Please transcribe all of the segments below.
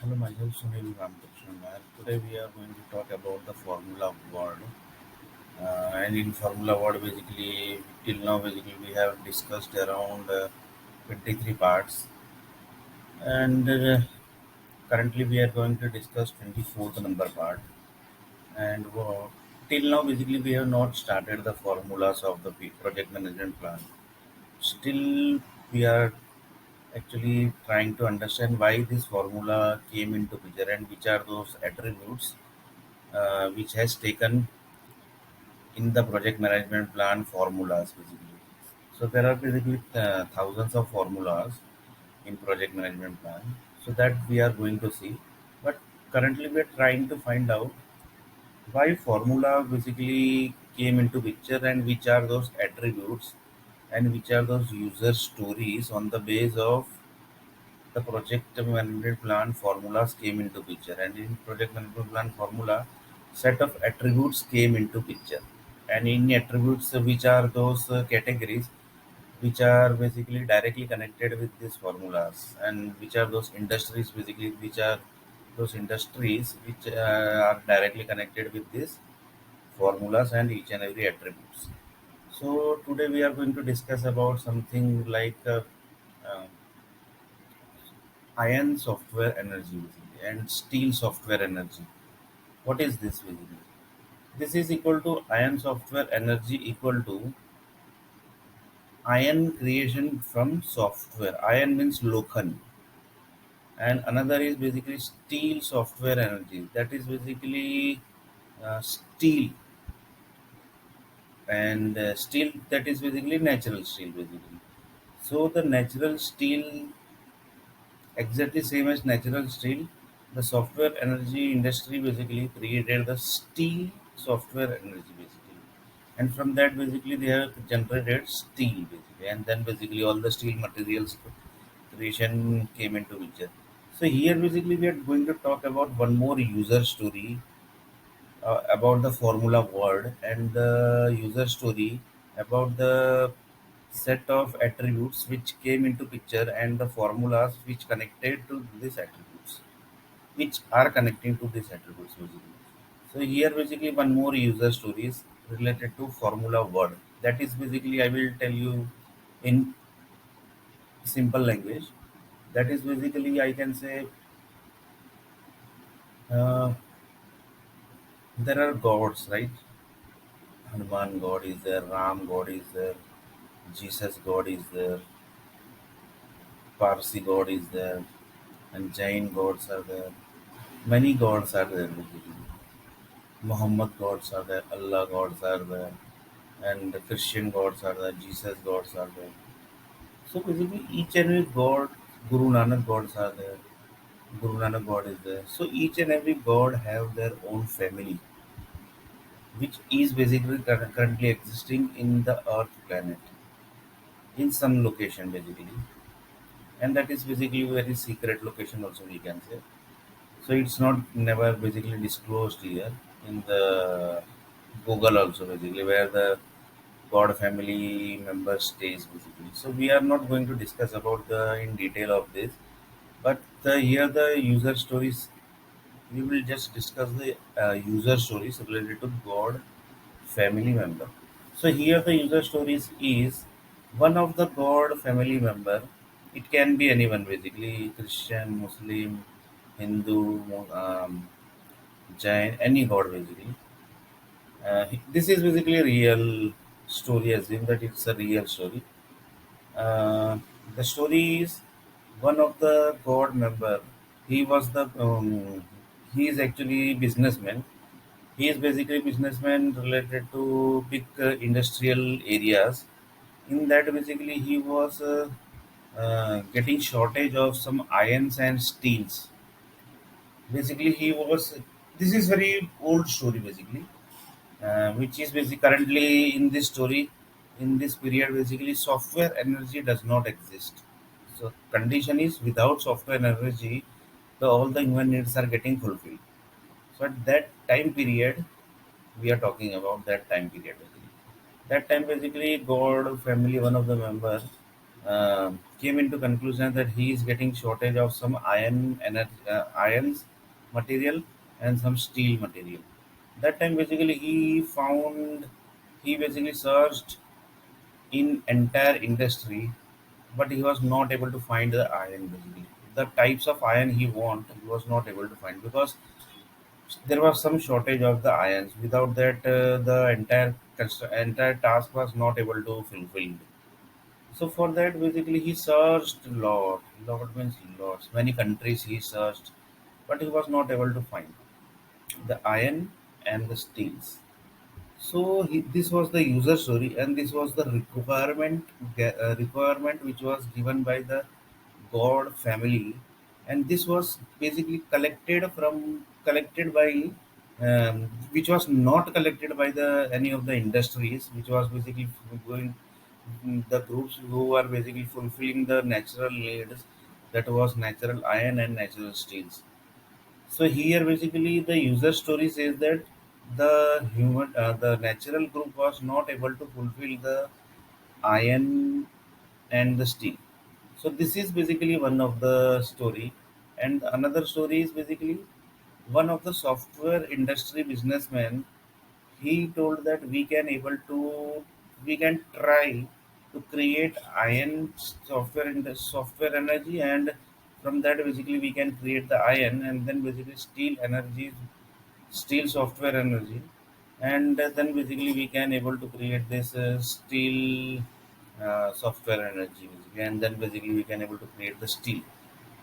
Hello, myself Sunil Ramakrishnan Nair. Today we are going to talk about the Formula World. And in Formula World, basically, till now, basically, we have discussed around 23 parts. And currently, we are going to discuss 24th number part. And till now, basically, we have not started the formulas of the project management plan. Still, we are actually trying to understand why this formula came into picture and which are those attributes which has taken in the project management plan formulas basically. So there are basically thousands of formulas in project management plan. So that we are going to see. But currently we are trying to find out why formula basically came into picture and which are those attributes and which are those user stories on the base of the project management plan formulas came into picture, and in project management plan formula set of attributes came into picture, and in attributes which are those categories which are basically directly connected with these formulas, and which are those industries basically which are those industries which are directly connected with these formulas and each and every attributes. So today we are going to discuss about something like uh, iron software energy basically, and steel software energy. What is this basically? This is equal to iron software energy equal to iron creation from software. Iron means Lokhan, and another is basically steel software energy. That is basically steel, and steel that is basically natural steel basically. So the natural steel, exactly same as natural steel, the software energy industry basically created the steel software energy basically, and from that basically they have generated steel basically, and then basically all the steel materials creation came into picture. So here basically we are going to talk about one more user story about the formula word, and the user story about the set of attributes which came into picture and the formulas which connected to these attributes, which are connecting to these attributes basically. So here basically one more user story is related to formula word. That is basically I will tell you in simple language. That is basically I can say uh, there are gods, right? Hanuman God is there, Ram God is there, Jesus God is there, Parsi God is there, and Jain gods are there. Many gods are there basically. Muhammad gods are there, Allah gods are there, and the Christian gods are there, Jesus gods are there. So basically each and every god, Guru Nanak gods are there, Guru Nanak God is there. So each and every god have their own family, which is basically currently existing in the Earth planet in some location basically, and that is basically very secret location also we can say. So it's not never basically disclosed here in the Google also basically where the God family member stays basically. So we are not going to discuss about the in detail of this, but here the user stories we will just discuss the user stories related to God family member. So here the user stories is one of the God family member. It can be anyone basically Christian, Muslim, Hindu, Jain, any God basically. This is basically a real story. Assume that it's a real story. Uh, the story is one of the God member. He was the he is actually businessman. He is basically businessman related to big industrial areas. In that, basically, he was getting shortage of some irons and steels. Basically, he was. This is very old story, basically, which is basically currently in this story, in this period, basically, software energy does not exist. So, condition is without software energy, all the human needs are getting fulfilled. So, at that time period, we are talking about that time period basically. That time basically God family one of the members came into conclusion that he is getting shortage of some ions material and some steel material. That time basically he basically searched in entire industry, but he was not able to find the iron basically. The types of iron he want, he was not able to find because there was some shortage of the ions. Without that, the entire task was not able to fulfilled. So for that, basically, he searched lot. Lot means lots. Many countries he searched, but he was not able to find the iron and the steels. So this was the user story, and this was the requirement which was given by the God family, and this was basically collected by which was not collected by the any of the industries, which was basically going the groups who are basically fulfilling the natural needs, that was natural iron and natural steels. So here basically the user story says that the natural group was not able to fulfill the iron and the steel. So this is basically one of the story, and another story is basically one of the software industry businessmen. He told that we can try to create iron software in the software energy, and from that basically we can create the iron, and then basically steel energy, steel software energy, and then basically we can able to create this steel software energy basically, and then basically we can able to create the steel.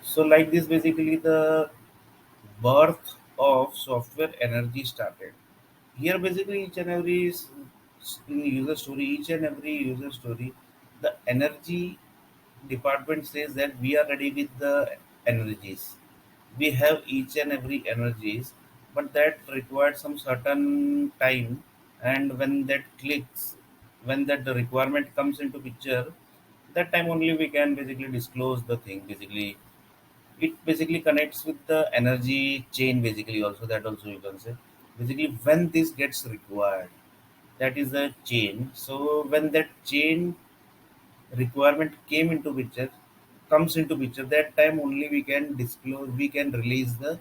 So like this basically the birth of software energy started. Here basically each and every in user story, each and every user story, the energy department says that we are ready with the energies. We have each and every energies, but that required some certain time, and when that clicks, when that the requirement comes into picture, that time only we can basically disclose the thing basically. It basically connects with the energy chain basically, also that also you can say basically when this gets required, that is the chain. So when that chain requirement comes into picture, that time only we can disclose, we can release the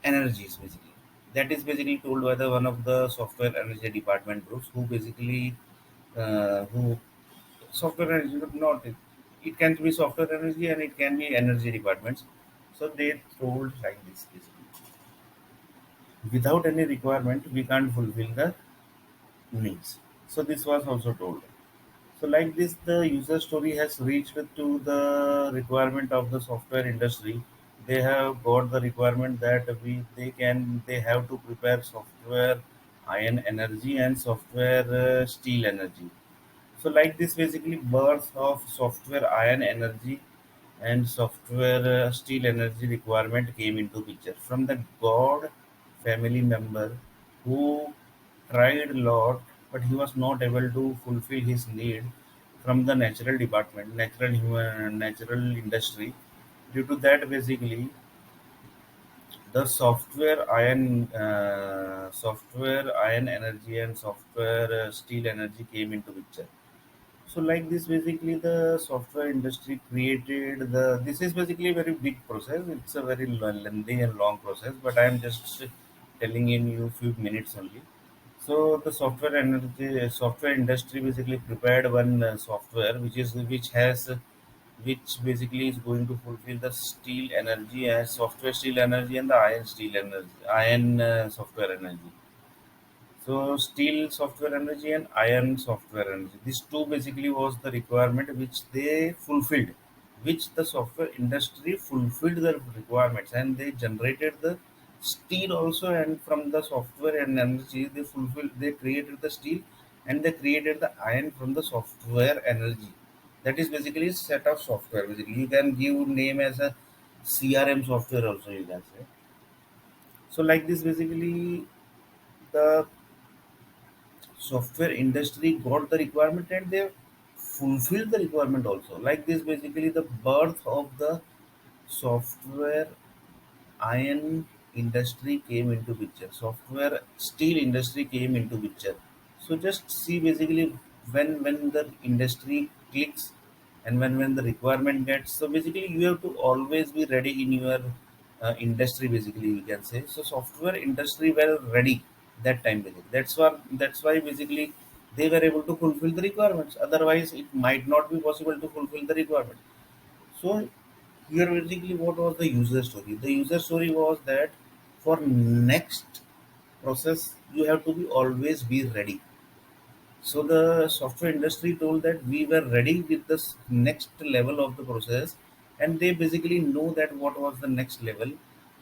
energies basically. That is basically told by the one of the software energy department groups who basically who software energy, but not it. It can be software energy and it can be energy departments. So they told like this basically. Without any requirement, we can't fulfill the needs. So this was also told. So like this, the user story has reached to the requirement of the software industry. They have got the requirement that they have to prepare software iron energy and software steel energy. So like this, basically birth of software iron energy and software steel energy requirement came into picture from the God family member who tried a lot, but he was not able to fulfill his need from the natural department, natural industry. Due to that, basically the software iron energy and software steel energy came into picture. So like this, basically the software industry created the. This is basically a very big process. It's a very lengthy and long process, but I am just telling in you few minutes only. So the software industry basically prepared one software which basically is going to fulfill the steel energy as software steel energy and the iron steel energy, iron software energy. So steel software energy and iron software energy. These two basically was the requirement which they fulfilled, which the software industry fulfilled the requirements, and they generated the steel also, and from the software and energy they created the steel, and they created the iron from the software energy. That is basically a set of software. Basically, you can give name as a CRM software also you can say. So like this basically the software industry got the requirement and they fulfilled the requirement also. Like this basically the birth of the software iron industry came into picture, software steel industry came into picture. So just see basically when the industry clicks, and when the requirement gets, so basically you have to always be ready in your industry, basically we can say. So software industry were ready that time, basically. That's why basically they were able to fulfill the requirements, otherwise it might not be possible to fulfill the requirement. So here basically what was the user story? The user story was that for next process you have to be always be ready. So the software industry told that we were ready with this next level of the process, and they basically know that what was the next level,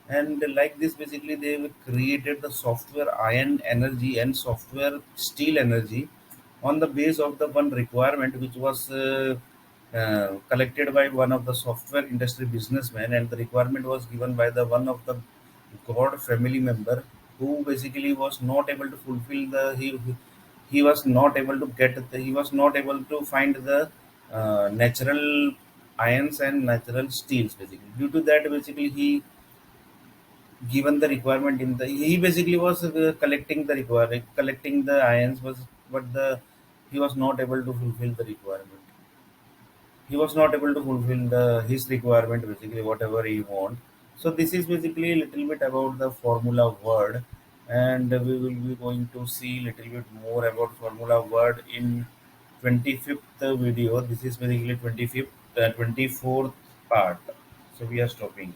and like this basically they created the software ion energy and software steel energy on the base of the one requirement which was collected by one of the software industry businessmen, and the requirement was given by the one of the god family member who basically was not able to fulfill the he was not able to get he was not able to find the natural ions and natural steels, basically due to that basically he given the requirement in the he basically was collecting the collecting the ions was, but the he was not able to fulfill the requirement. He was not able to fulfill the his requirement, basically whatever he want. So this is basically a little bit about the formula word, and we will be going to see little bit more about formula word in 25th video. This is basically 25th 24th part, so we are stopping.